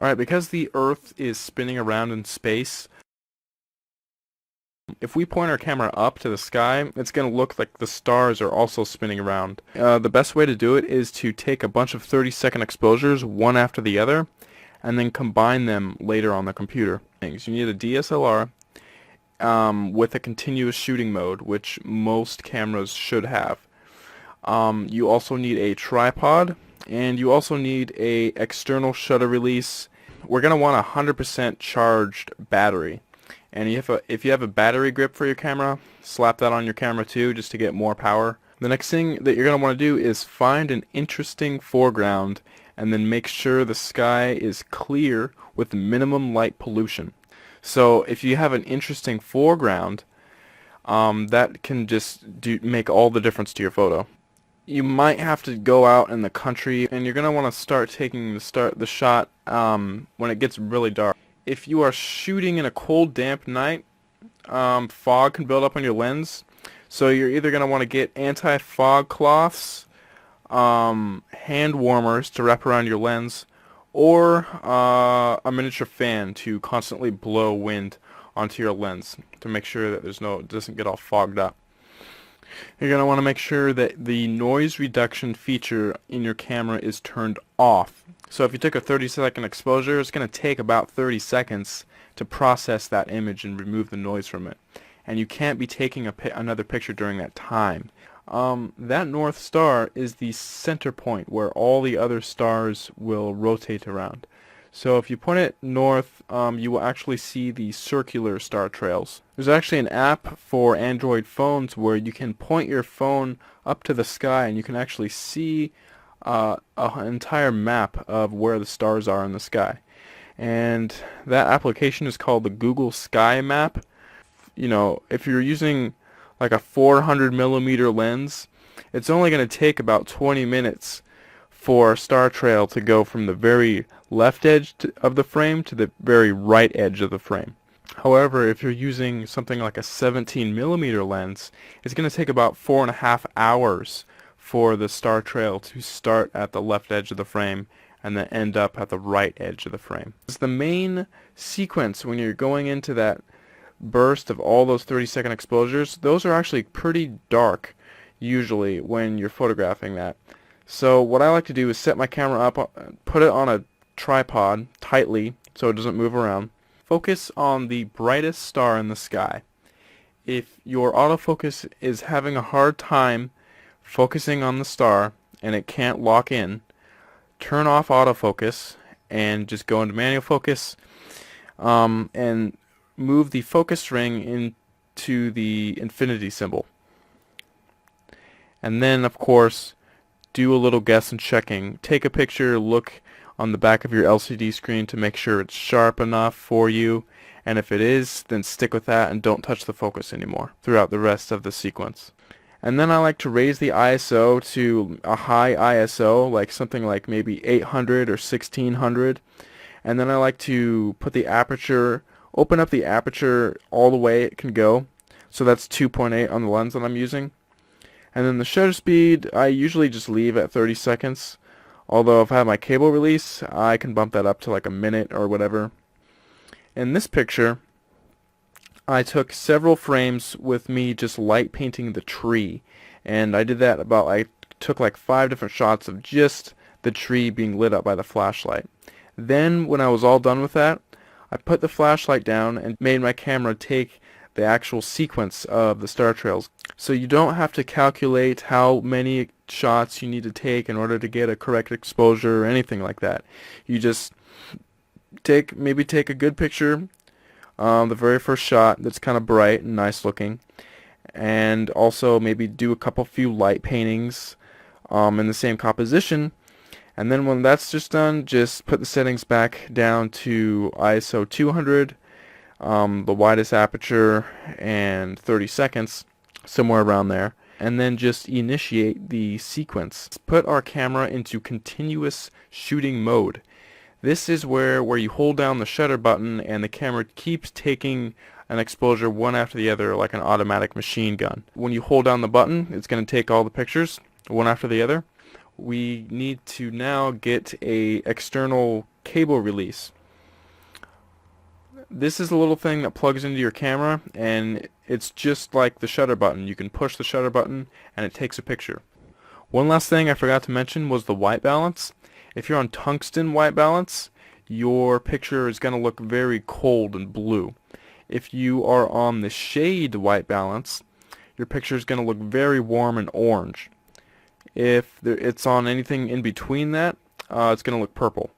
Alright, because the Earth is spinning around in space, if we point our camera up to the sky, it's going to look like the stars are also spinning around. The best way to do it is to take a bunch of 30-second exposures, one after the other, and then combine them later on the computer. You need a DSLR with a continuous shooting mode, which most cameras should have. You also need a tripod, and you also need a external shutter release. We're going to want a 100% charged battery. And if you have a battery grip for your camera, slap that on your camera too, just to get more power. The next thing that you're going to want to do is find an interesting foreground and then make sure the sky is clear with minimum light pollution. So if you have an interesting foreground, that can just make all the difference to your photo. You might have to go out in the country, and you're going to want to start taking the shot when it gets really dark. If you are shooting in a cold, damp night, fog can build up on your lens. So you're either going to want to get anti-fog cloths, hand warmers to wrap around your lens, or a miniature fan to constantly blow wind onto your lens to make sure that it doesn't get all fogged up. You're going to want to make sure that the noise reduction feature in your camera is turned off. So if you took a 30-second exposure, it's going to take about 30 seconds to process that image and remove the noise from it. And you can't be taking another picture during that time. That North Star is the center point where all the other stars will rotate around. So if you point it north, you will actually see the circular star trails. There's actually an app for Android phones where you can point your phone up to the sky and you can actually see an entire map of where the stars are in the sky. And that application is called the Google Sky Map. You know, if you're using like a 400 millimeter lens, it's only going to take about 20 minutes for a star trail to go from the very left edge of the frame to the very right edge of the frame. However, if you're using something like a 17 millimeter lens, it's going to take about 4.5 hours for the star trail to start at the left edge of the frame and then end up at the right edge of the frame. It's the main sequence when you're going into that burst of all those 30-second exposures. Those are actually pretty dark usually when you're photographing that. So what I like to do is set my camera up, put it on a tripod tightly so it doesn't move around. Focus on the brightest star in the sky. If your autofocus is having a hard time focusing on the star and it can't lock in, turn off autofocus and just go into manual focus, and move the focus ring into the infinity symbol. And then, of course, do a little guess and checking. Take a picture, look on the back of your LCD screen to make sure it's sharp enough for you, and if it is, then stick with that and don't touch the focus anymore throughout the rest of the sequence. And then I like to raise the ISO to a high ISO, like something like maybe 800 or 1600, and then I like to put the aperture, open up the aperture all the way it can go, so that's 2.8 on the lens that I'm using. And then the shutter speed, I usually just leave at 30 seconds. Although if I have my cable release, I can bump that up to like a minute or whatever. In this picture, I took several frames with me just light painting the tree. And I did that I took like 5 different shots of just the tree being lit up by the flashlight. Then when I was all done with that, I put the flashlight down and made my camera take the actual sequence of the star trails. So you don't have to calculate how many shots you need to take in order to get a correct exposure or anything like that. You just maybe take a good picture, the very first shot that's kind of bright and nice looking, and also maybe do a few light paintings in the same composition. And then when that's just done, just put the settings back down to ISO 200, the widest aperture, and 30 seconds, somewhere around there, and then just initiate the sequence. Let's put our camera into continuous shooting mode. This is where you hold down the shutter button and the camera keeps taking an exposure one after the other like an automatic machine gun. When you hold down the button, it's going to take all the pictures one after the other. We need to now get a external cable release. This is a little thing that plugs into your camera, and it's just like the shutter button. You can push the shutter button and it takes a picture. One last thing I forgot to mention was the white balance. If you're on tungsten white balance, your picture is going to look very cold and blue. If you are on the shade white balance, your picture is going to look very warm and orange. If it's on anything in between that, it's going to look purple.